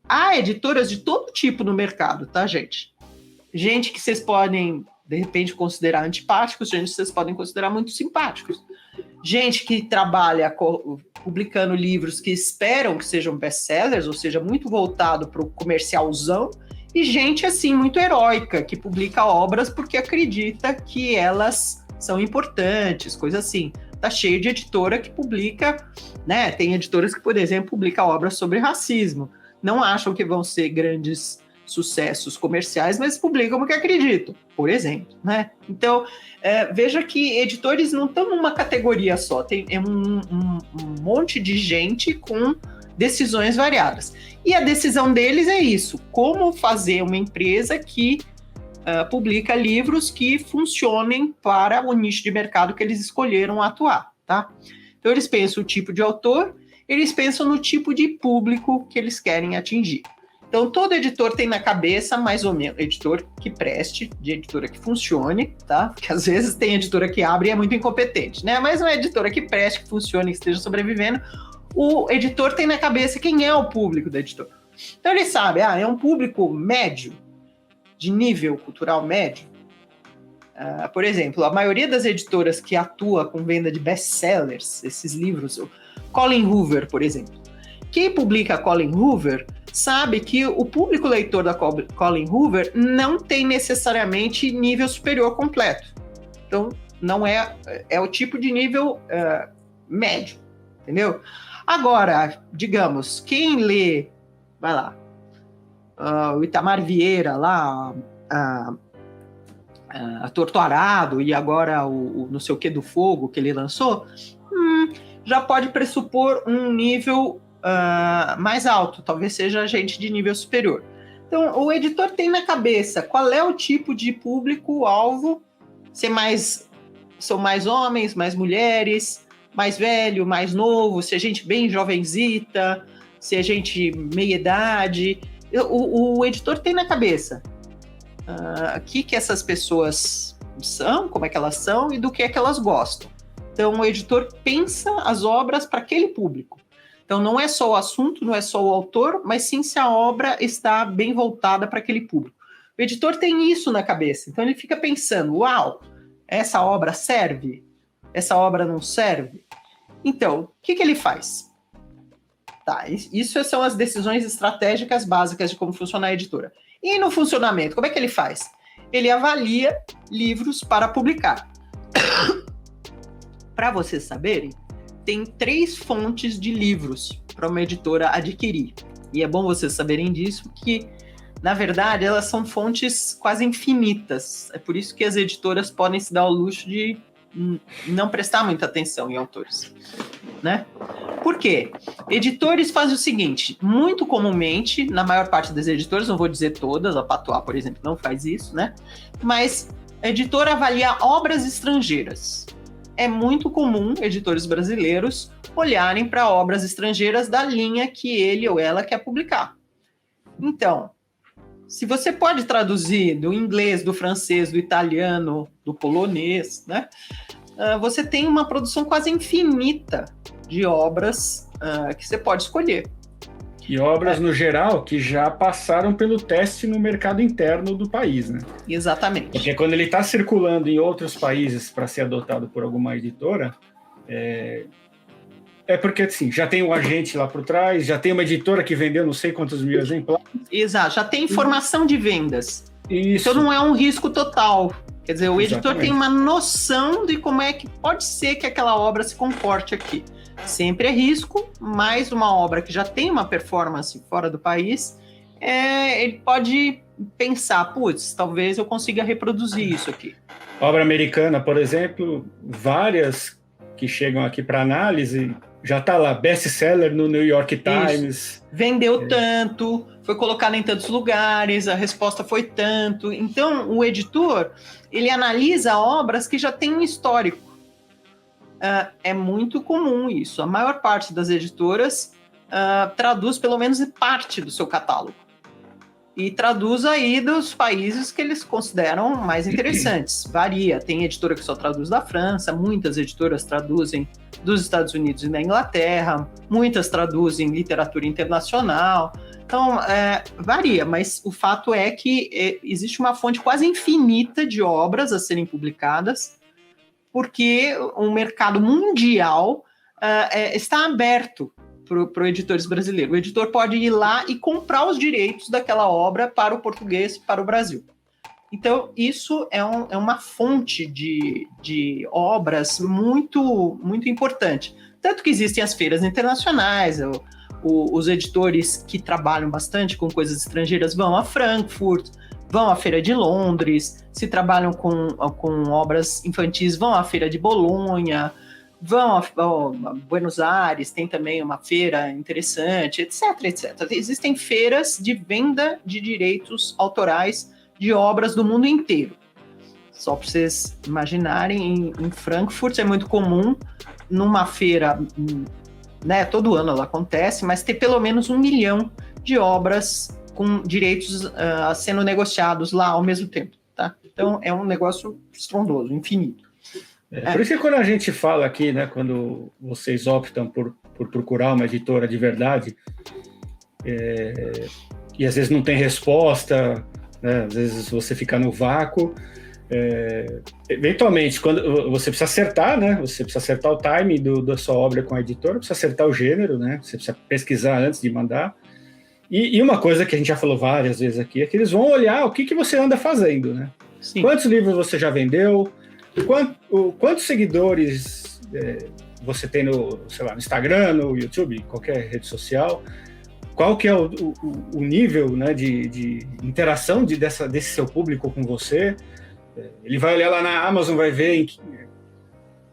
há editoras de todo tipo no mercado, tá, gente? Gente que vocês podem, de repente, considerar antipáticos, gente que vocês podem considerar muito simpáticos. Gente que trabalha publicando livros que esperam que sejam best-sellers, ou seja, muito voltado para o comercialzão, e gente, assim, muito heróica, que publica obras porque acredita que elas são importantes, coisa assim. Tá cheio de editora que publica, né? Tem editoras que, por exemplo, publicam obras sobre racismo. Não acham que vão ser grandes sucessos comerciais, mas publicam porque acreditam, por exemplo, né? Então, veja que editores não estão numa categoria só, tem um monte de gente com decisões variadas. E a decisão deles é isso, como fazer uma empresa que publica livros que funcionem para o nicho de mercado que eles escolheram atuar, tá? Então, eles pensam o tipo de autor, eles pensam no tipo de público que eles querem atingir. Então, todo editor tem na cabeça, mais ou menos, editor que preste, de editora que funcione, tá? Porque às vezes tem editora que abre e é muito incompetente, né? Mas uma editora que preste, que funcione, que esteja sobrevivendo, o editor tem na cabeça quem é o público do editor. Então, ele sabe, é um público médio, de nível cultural médio. Por exemplo, a maioria das editoras que atua com venda de best-sellers, esses livros, o Colin Hoover, por exemplo. Quem publica Colin Hoover sabe que o público leitor da Colin Hoover não tem necessariamente nível superior completo. Então, não é o tipo de nível médio, entendeu? Agora, digamos, quem lê, vai lá, o Itamar Vieira lá, a Torturado e agora o não sei o que do Fogo que ele lançou, já pode pressupor um nível mais alto, talvez seja gente de nível superior. Então, o editor tem na cabeça qual é o tipo de público-alvo, são mais homens, mais mulheres, mais velho, mais novo, se é gente bem jovenzita, se é gente meia-idade. O editor tem na cabeça o que essas pessoas são, como é que elas são e do que é que elas gostam. Então, o editor pensa as obras para aquele público. Então, não é só o assunto, não é só o autor, mas sim se a obra está bem voltada para aquele público. O editor tem isso na cabeça. Então, ele fica pensando, uau, essa obra serve? Essa obra não serve? Então, o que ele faz? Tá, isso são as decisões estratégicas básicas de como funciona a editora. E no funcionamento, como é que ele faz? Ele avalia livros para publicar. Para vocês saberem, tem 3 fontes de livros para uma editora adquirir. E é bom vocês saberem disso, que, na verdade, elas são fontes quase infinitas. É por isso que as editoras podem se dar ao luxo de não prestar muita atenção em autores, né? Por quê? Editores fazem o seguinte, muito comumente, na maior parte das editoras, não vou dizer todas, a Patois, por exemplo, não faz isso, né? Mas a editora avalia obras estrangeiras. É muito comum editores brasileiros olharem para obras estrangeiras da linha que ele ou ela quer publicar. Então, se você pode traduzir do inglês, do francês, do italiano, do polonês, né? Você tem uma produção quase infinita de obras que você pode escolher. E obras, no geral, que já passaram pelo teste no mercado interno do país, né? Exatamente. Porque quando ele está circulando em outros países para ser adotado por alguma editora, porque, assim, já tem um agente lá por trás, já tem uma editora que vendeu não sei quantos mil exemplares. Exato, já tem informação de vendas. Isso. Então não é um risco total. Quer dizer, o editor Exatamente. tem uma noção de como é que pode ser que aquela obra se comporte aqui. Sempre é risco, mas uma obra que já tem uma performance fora do país, ele pode pensar, putz, talvez eu consiga reproduzir isso aqui. Obra americana, por exemplo, várias que chegam aqui para análise, já está lá, best-seller no New York Times. Isso. Vendeu tanto, foi colocado em tantos lugares, a resposta foi tanto. Então, o editor, ele analisa obras que já têm um histórico. É muito comum isso. A maior parte das editoras traduz pelo menos parte do seu catálogo. E traduz aí dos países que eles consideram mais interessantes. Varia. Tem editora que só traduz da França, muitas editoras traduzem dos Estados Unidos e da Inglaterra, muitas traduzem literatura internacional. Então, varia, mas o fato é que existe uma fonte quase infinita de obras a serem publicadas, porque o mercado mundial está aberto para os editores brasileiros. O editor pode ir lá e comprar os direitos daquela obra para o português, para o Brasil. Então, isso é uma fonte de obras muito, muito importante. Tanto que existem as feiras internacionais, os editores que trabalham bastante com coisas estrangeiras vão a Frankfurt, vão à Feira de Londres, se trabalham com obras infantis, vão à Feira de Bolonha, vão a Buenos Aires, tem também uma feira interessante, etc, etc. Existem feiras de venda de direitos autorais de obras do mundo inteiro. Só para vocês imaginarem, em Frankfurt é muito comum, numa feira, né, todo ano ela acontece, mas ter pelo menos 1 milhão de obras com direitos sendo negociados lá ao mesmo tempo, tá? Então é um negócio estrondoso, infinito. Por isso que quando a gente fala aqui, né, quando vocês optam por procurar uma editora de verdade, e às vezes não tem resposta, né, às vezes você fica no vácuo, eventualmente, quando você precisa acertar, né, você precisa acertar o time da sua obra com a editora, precisa acertar o gênero, né, você precisa pesquisar antes de mandar. E uma coisa que a gente já falou várias vezes aqui é que eles vão olhar o que você anda fazendo, né? Sim. Quantos livros você já vendeu? Quantos seguidores você tem no Instagram, no YouTube, qualquer rede social? Qual que é o nível, né, de interação desse seu público com você? Ele vai olhar lá na Amazon, vai ver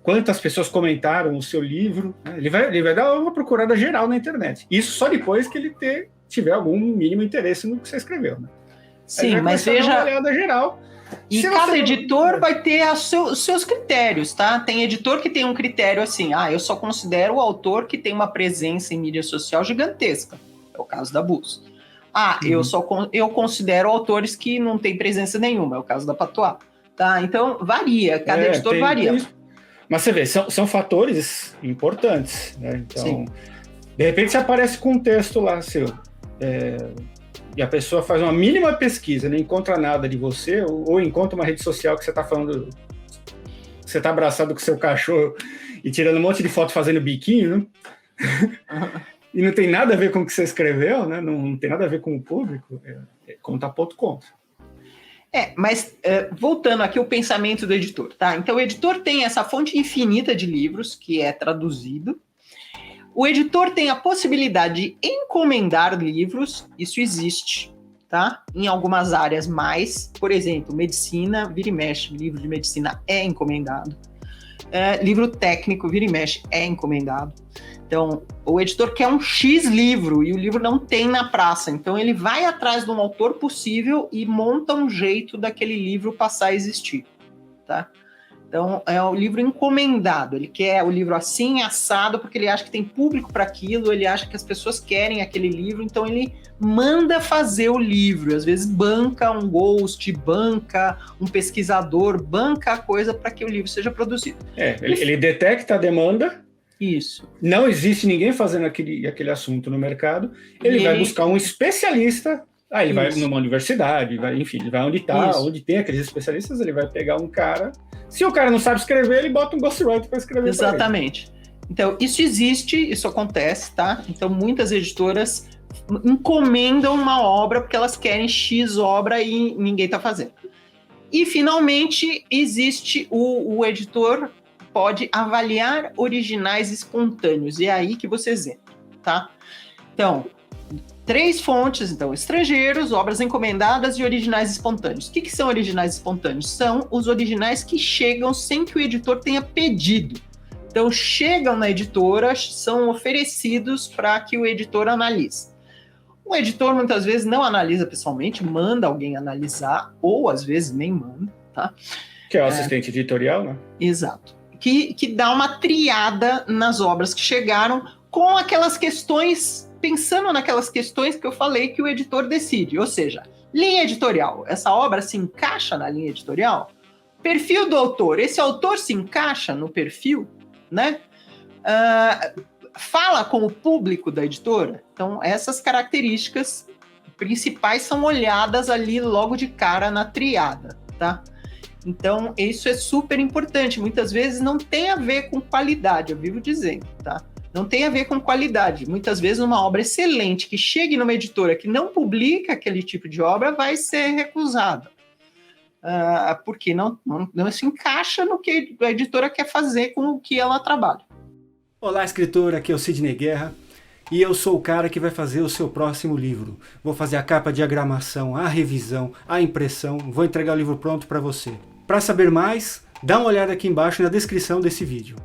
quantas pessoas comentaram o seu livro, né? Ele vai dar uma procurada geral na internet. Isso só depois que ele tiver algum mínimo interesse no que você escreveu, né? Sim, mas veja... uma olhada geral. E cada editor vai ter os seus critérios, tá? Tem editor que tem um critério assim, eu só considero o autor que tem uma presença em mídia social gigantesca. É o caso da Bus. Eu considero autores que não têm presença nenhuma. É o caso da Patois. Tá? Então, varia. Cada editor varia. Mas você vê, são fatores importantes, né? Então, sim. De repente você aparece com um texto lá seu, e a pessoa faz uma mínima pesquisa, não encontra nada de você, ou encontra uma rede social que você está falando, você está abraçado com seu cachorro e tirando um monte de foto fazendo biquinho, né? E não tem nada a ver com o que você escreveu, né? Não tem nada a ver com o público, conta ponto contra. Mas voltando aqui ao pensamento do editor, tá? Então o editor tem essa fonte infinita de livros que é traduzido. O editor tem a possibilidade de encomendar livros, isso existe, tá? Em algumas áreas mais, por exemplo, medicina, vira e mexe, livro de medicina é encomendado. Livro técnico, vira e mexe, é encomendado. Então, o editor quer um X livro e o livro não tem na praça. Então, ele vai atrás de um autor possível e monta um jeito daquele livro passar a existir, tá? Então, é o livro encomendado. Ele quer o livro assim, assado, porque ele acha que tem público para aquilo, ele acha que as pessoas querem aquele livro, então ele manda fazer o livro. Às vezes banca um ghost, banca um pesquisador, banca a coisa para que o livro seja produzido. Ele detecta a demanda. Isso. Não existe ninguém fazendo aquele assunto no mercado. Ele vai buscar um especialista. Ele vai numa universidade, ele vai onde está, onde tem aqueles especialistas, ele vai pegar um cara. Se o cara não sabe escrever, ele bota um ghostwriter para escrever. Exatamente. Então, isso existe, isso acontece, tá? Então, muitas editoras encomendam uma obra porque elas querem X obra e ninguém está fazendo. E, finalmente, existe o editor pode avaliar originais espontâneos. E é aí que vocês entram, tá? Então, 3 fontes, estrangeiros, obras encomendadas e originais espontâneos. O que são originais espontâneos? São os originais que chegam sem que o editor tenha pedido. Então, chegam na editora, são oferecidos para que o editor analise. O editor, muitas vezes, não analisa pessoalmente, manda alguém analisar, ou às vezes nem manda, tá? Que é o assistente editorial, né? Exato. Que dá uma triada nas obras que chegaram com aquelas questões, pensando naquelas questões que eu falei que o editor decide. Ou seja, linha editorial. Essa obra se encaixa na linha editorial? Perfil do autor. Esse autor se encaixa no perfil, né? Fala com o público da editora. Então, essas características principais são olhadas ali logo de cara na triada, tá? Então, isso é super importante. Muitas vezes não tem a ver com qualidade, eu vivo dizendo, tá? Não tem a ver com qualidade. Muitas vezes uma obra excelente que chegue numa editora que não publica aquele tipo de obra vai ser recusada. Porque não se encaixa no que a editora quer fazer com o que ela trabalha. Olá, escritor, aqui é o Sidney Guerra e eu sou o cara que vai fazer o seu próximo livro. Vou fazer a capa, a diagramação, a revisão, a impressão, vou entregar o livro pronto para você. Para saber mais, dá uma olhada aqui embaixo na descrição desse vídeo.